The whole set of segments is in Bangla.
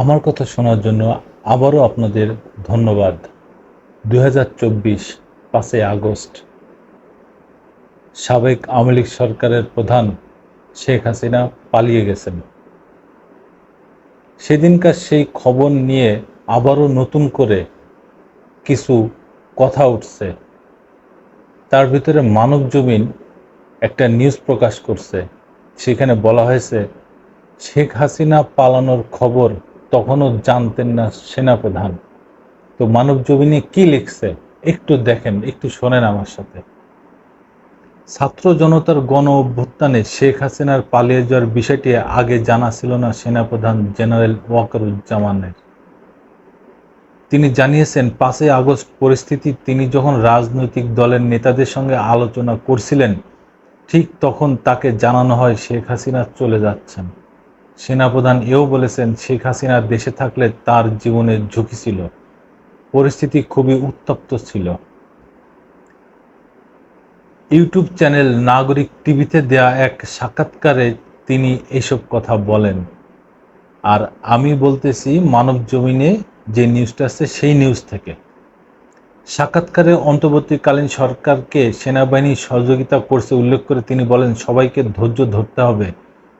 আমার কথা শোনার জন্য আবারও আপনাদের ধন্যবাদ। ২০২৪ ৫ই আগস্ট সাবেক আওয়ামী লীগ সরকারের প্রধান শেখ হাসিনা পালিয়ে গেছেন। সেদিনকার সেই খবর নিয়ে আবারও নতুন করে কিছু কথা উঠছে। তার ভিতরে মানবজমিন একটা নিউজ প্রকাশ করছে। সেখানে বলা হয়েছে শেখ হাসিনা পালানোর খবর তখনও জানতেন না সেনাপ্রধান। তো মানবজমিনে কি লিখছে একটু দেখেন, একটু শোনেন আমার সাথে। ছাত্র জনতার গণ অভ্যুত্থানে শেখ হাসিনার পালিয়ে যাওয়ার বিষয়টি আগে জানা ছিল না সেনাপ্রধান জেনারেল ওয়াকারুজ্জামানের। তিনি জানিয়েছেন ৫ই আগস্ট পরিস্থিতি তিনি যখন রাজনৈতিক দলের নেতাদের সঙ্গে আলোচনা করছিলেন ঠিক তখন তাকে জানানো হয় শেখ হাসিনা চলে যাচ্ছেন। সেনাপ্রধান এও বলেছেন শেখ হাসিনা দেশে থাকলে তার জীবনের ঝুঁকি ছিল, পরিস্থিতি খুবই উত্তপ্ত ছিল। ইউটিউব চ্যানেল নাগরিক টিভিতে দেয়া এক সাক্ষাৎকারে তিনি এসব কথা বলেন। আর আমি বলতেছি মানবজমিনে যে নিউজটা আছে সেই নিউজ থেকে। সাক্ষাৎকারে অন্তর্বর্তীকালীন সরকারকে সেনাবাহিনী সহযোগিতা করছে উল্লেখ করে তিনি বলেন সবাইকে ধৈর্য ধরতে হবে।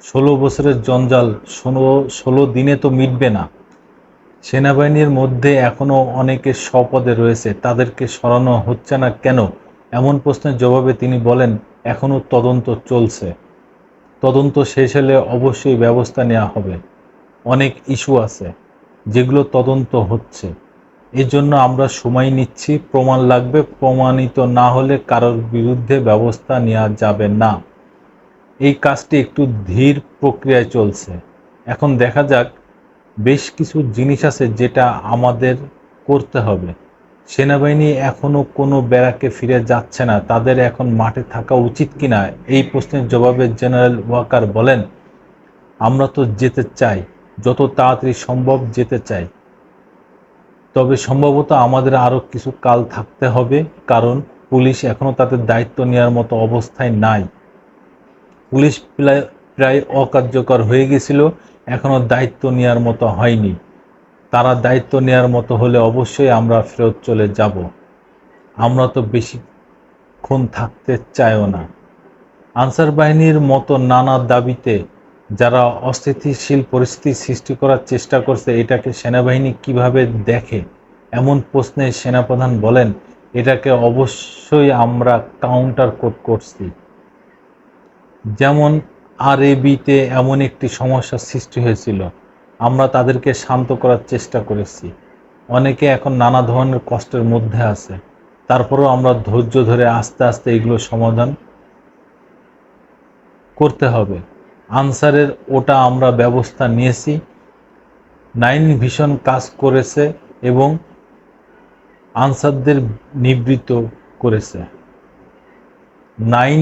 ১৬ বছরের জঞ্জাল ১৬ দিনে তো মিটবে না। সেনাবাহিনীর মধ্যে এখনও অনেকে স্বপদে রয়েছে, তাদেরকে সরানো হচ্ছে না কেন? এমন প্রশ্নের জবাবে তিনি বলেন এখনও তদন্ত চলছে, তদন্ত শেষ হলে অবশ্যই ব্যবস্থা নেওয়া হবে। অনেক ইস্যু আছে যেগুলো তদন্ত হচ্ছে, এজন্য আমরা সময় নিচ্ছি। প্রমাণ লাগবে, প্রমাণিত না হলে কারোর বিরুদ্ধে ব্যবস্থা নেওয়া যাবে না। এই কাজটি একটু ধীর প্রক্রিয়ায় চলছে। এখন দেখা যাক, বেশ কিছু জিনিস আছে যেটা আমাদের করতে হবে। সেনাবাহিনী এখনো কোনো ব্যারাকে ফিরে যাচ্ছে না, তাদের এখন মাঠে থাকা উচিত কিনা এই প্রশ্নের জবাবে জেনারেল ওয়াকার বলেন আমরা তো যেতে চাই, যত তাড়াতাড়ি সম্ভব যেতে চাই, তবে সম্ভবত আমাদের আরও কিছু কাল থাকতে হবে, কারণ পুলিশ এখনো তাদের দায়িত্ব নেওয়ার মতো অবস্থায় নাই। পুলিশ প্রায় অকার্যকর হয়ে গেছিল, এখনো দায়িত্ব নেওয়ার মতো হয়নি। তারা দায়িত্ব নেওয়ার মতো হলে অবশ্যই আমরা ফেরত চলে যাব। আমরা তো বেশিক্ষণ থাকতে চাইও না। আনসার বাহিনীর মতো নানা দাবিতে যারা অস্থিতিশীল পরিস্থিতি সৃষ্টি করার চেষ্টা করছে, এটাকে সেনাবাহিনী কিভাবে দেখে? এমন প্রশ্নে সেনাপ্রধান বলেন এটাকে অবশ্যই আমরা কাউন্টার করছি। যেমন আরএবিতে এমন একটি সমস্যার সৃষ্টি হয়েছিল, আমরা তাদেরকে শান্ত করার চেষ্টা করেছি। অনেকে এখন নানা ধরনের কষ্টের মধ্যে আছে, তারপরেও আমরা ধৈর্য ধরে আস্তে আস্তে এগুলো সমাধান করতে হবে। আনসারের ওটা আমরা ব্যবস্থা নিয়েছি। 9 ভিশন কাজ করেছে এবং আনসারদের নিবৃত্ত করেছে। 9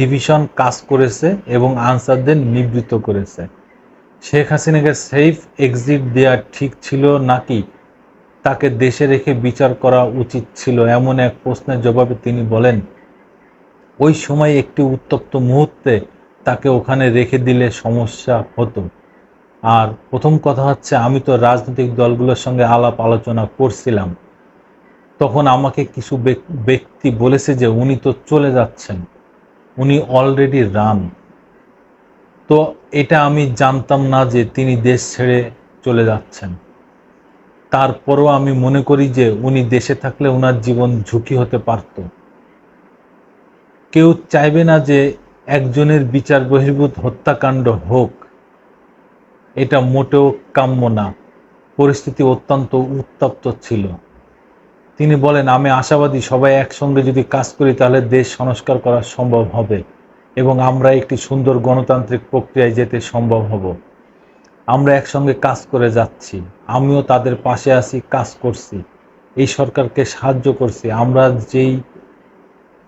ডিভিশন কাজ করেছে এবং আনসারদের নিবৃত্ত করেছে। শেখ হাসিনাকে সেফ এক্সিট দেওয়া ঠিক ছিল নাকি তাকে দেশে রেখে বিচার করা উচিত ছিল, এমন এক প্রশ্নের জবাবে তিনি বলেন ওই সময় একটি উত্তপ্ত মুহূর্তে তাকে ওখানে রেখে দিলে সমস্যা হতো। আর প্রথম কথা হচ্ছে, আমি তো রাজনৈতিক দলগুলোর সঙ্গে আলাপ আলোচনা করছিলাম, তখন আমাকে কিছু ব্যক্তি বলেছে যে উনি তো চলে যাচ্ছেন, উনি অলরেডি রান। তো এটা আমি জানতাম না যে তিনি দেশ ছেড়ে চলে যাচ্ছেন। তারপরও আমি মনে করি যে উনি দেশে থাকলে ওনার জীবন ঝুঁকি হতে পারত। কেউ চাইবে না যে একজনের বিচার বহির্ভূত হত্যাকাণ্ড হোক, এটা মোটেও কাম্য না। পরিস্থিতি অত্যন্ত উত্তপ্ত ছিল। তিনি বলেন আমি আশাবাদী সবাই একসঙ্গে যদি কাজ করি তাহলে দেশ সংস্কার করা সম্ভব হবে এবং আমরা একটি সুন্দর গণতান্ত্রিক প্রক্রিয়ায় যেতে সম্ভব হব। আমরা একসঙ্গে কাজ করে যাচ্ছি, আমিও তাদের পাশে আছি, কাজ করছি, এই সরকারকে সাহায্য করছি।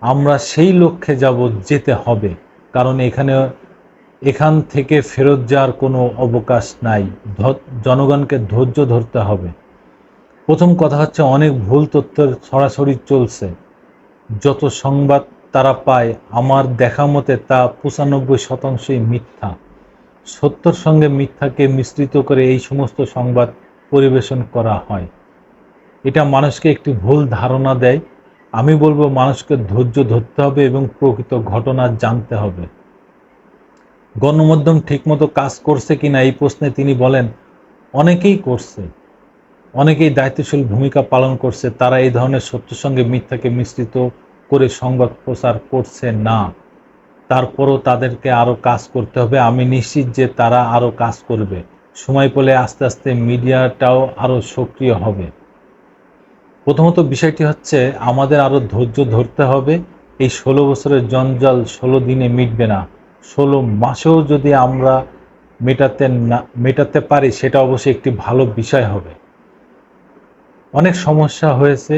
আমরা সেই লক্ষ্যে যেতে হবে, কারণ এখান থেকে ফেরত যাওয়ার কোনো অবকাশ নাই। জনগণকে ধৈর্য ধরতে হবে। প্রথম কথা হচ্ছে অনেক ভুল তথ্যের ছড়াছড়ি চলছে। যত সংবাদ তারা পায় আমার দেখা মতে তা ৯৫% মিথ্যা। সত্যর সঙ্গে মিথ্যাকে মিশ্রিত করে এই সমস্ত সংবাদ পরিবেশন করা হয়। এটা মানুষকে একটি ভুল ধারণা দেয়। আমি বলবো মানুষকে ধৈর্য ধরতে হবে এবং প্রকৃত ঘটনা জানতে হবে। গণমাধ্যম ঠিকমতো কাজ করছে কিনা এই প্রশ্নে তিনি বলেন, অনেকেই করছে, অনেকেই দায়িত্বশীল ভূমিকা পালন করছে। তারা এই ধরনের সত্যের সঙ্গে মিথ্যাকে মিশ্রিত করে সংবাদ প্রচার করছে না। তারপরও তাদেরকে আরো কাজ করতে হবে। আমি নিশ্চিত যে তারা আরো কাজ করবে। সময় পেলে আস্তে আস্তে মিডিয়াটাও আরো সক্রিয় হবে। প্রথমত বিষয়টি হচ্ছে আমাদের আরো ধৈর্য ধরতে হবে। এই 16 বছরের জঞ্জাল 16 দিনে মিটবে না। 16 মাসেও যদি আমরা মেটাতে পারি সেটা অবশ্যই একটি ভালো বিষয় হবে। অনেক সমস্যা হয়েছে,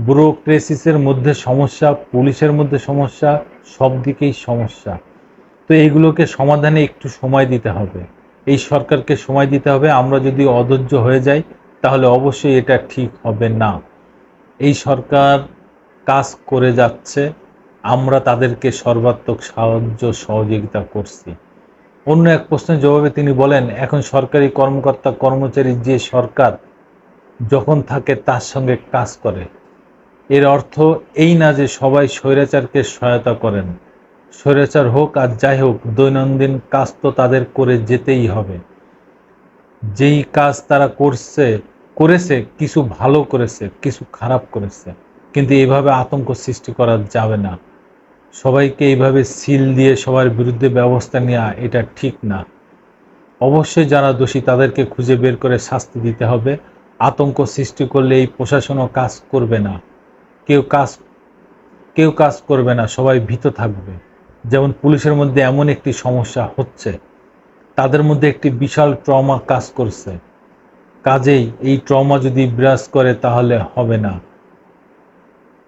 ব্যুরোক্রেসিসের মধ্যে সমস্যা, পুলিশের মধ্যে সমস্যা, সব দিকেই সমস্যা। তো এইগুলোকে সমাধানে একটু সময় দিতে হবে, এই সরকারকে সময় দিতে হবে। আমরা যদি অধৈর্য হয়ে যাই তাহলে অবশ্যই এটা ঠিক হবে না। এই সরকার কাজ করে যাচ্ছে, আমরা তাদেরকে সর্বাত্মক সাহায্য সহযোগিতা করছি। অন্য এক প্রশ্নের জবাবে তিনি বলেন, এখন সরকারি কর্মকর্তা কর্মচারী যে সরকার যখন থাকে তার সঙ্গে কাজ করে। এর অর্থ এই না যে সবাই স্বৈরাচারকে সহায়তা করেন। স্বৈরাচার হোক আর যাই হোক, দৈনন্দিন কাজ তো তাদের করে যেতেই হবে। যেই কাজ তারা করেছে, কিছু ভালো করেছে, কিছু খারাপ করেছে, কিন্তু এইভাবে আতঙ্ক সৃষ্টি করা যাবে না। সবাইকে এইভাবে সিল দিয়ে সবার বিরুদ্ধে ব্যবস্থা নেওয়া এটা ঠিক না। অবশ্যই যারা দোষী তাদেরকে খুঁজে বের করে শাস্তি দিতে হবে। আতঙ্ক সৃষ্টি করলে এই প্রশাসনও কাজ করবে না, কেউ কাজ করবে না, সবাই ভীত থাকবে। যেমন পুলিশের মধ্যে এমন একটি সমস্যা হচ্ছে, তাদের মধ্যে একটি বিশাল ট্রমা কাজ করছে। কাজেই এই ট্রমা যদি বিরাজ করে তাহলে হবে না।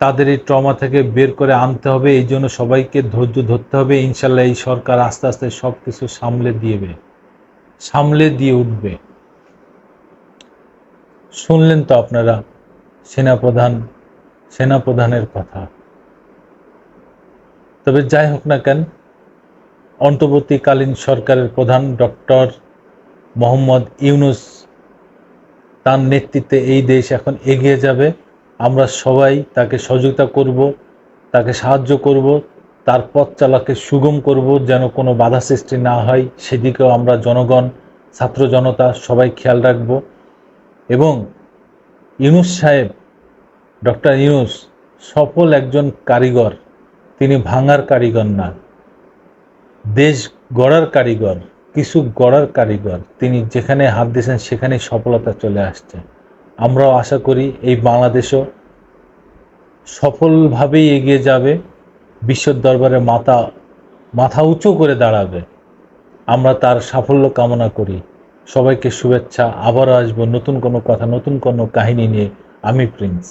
তাদের এই ট্রমা থেকে বের করে আনতে হবে। এই জন্য সবাইকে ধৈর্য ধরতে হবে। ইনশাল্লাহ এই সরকার আস্তে আস্তে সবকিছু সামলে দিয়ে উঠবে। শুনলেন তো আপনারা সেনাপ্রধানের কথা। তবে যাই হোক না কেন, অন্তর্বর্তীকালীন সরকারের প্রধান ডক্টর মোহাম্মদ ইউনূস, তার নেতৃত্বে এই দেশ এখন এগিয়ে যাবে। আমরা সবাই তাকে সহযোগিতা করব, তাকে সাহায্য করব, তার পথ চলাকে সুগম করব, যেন কোনো বাধা সৃষ্টি না হয় সেদিকেও আমরা জনগণ, ছাত্র জনতা সবাই খেয়াল রাখব। এবং ইউনূস সাহেব, ডক্টর ইউনূস সফল একজন কারিগর। তিনি ভাঙার কারিগর না, দেশ গড়ার কারিগর, কিছু গড়ার কারিগর। তিনি যেখানে হাত দিয়েছেন সেখানেই সফলতা চলে আসছে। আমরাও আশা করি এই বাংলাদেশও সফলভাবেই এগিয়ে যাবে, বিশ্বের দরবারে মাথা উঁচু করে দাঁড়াবে। আমরা তার সাফল্য কামনা করি। সবাইকে শুভেচ্ছা। আবারও আসবো নতুন কোনো কথা, নতুন কোনো কাহিনী নিয়ে। আমি প্রিন্স।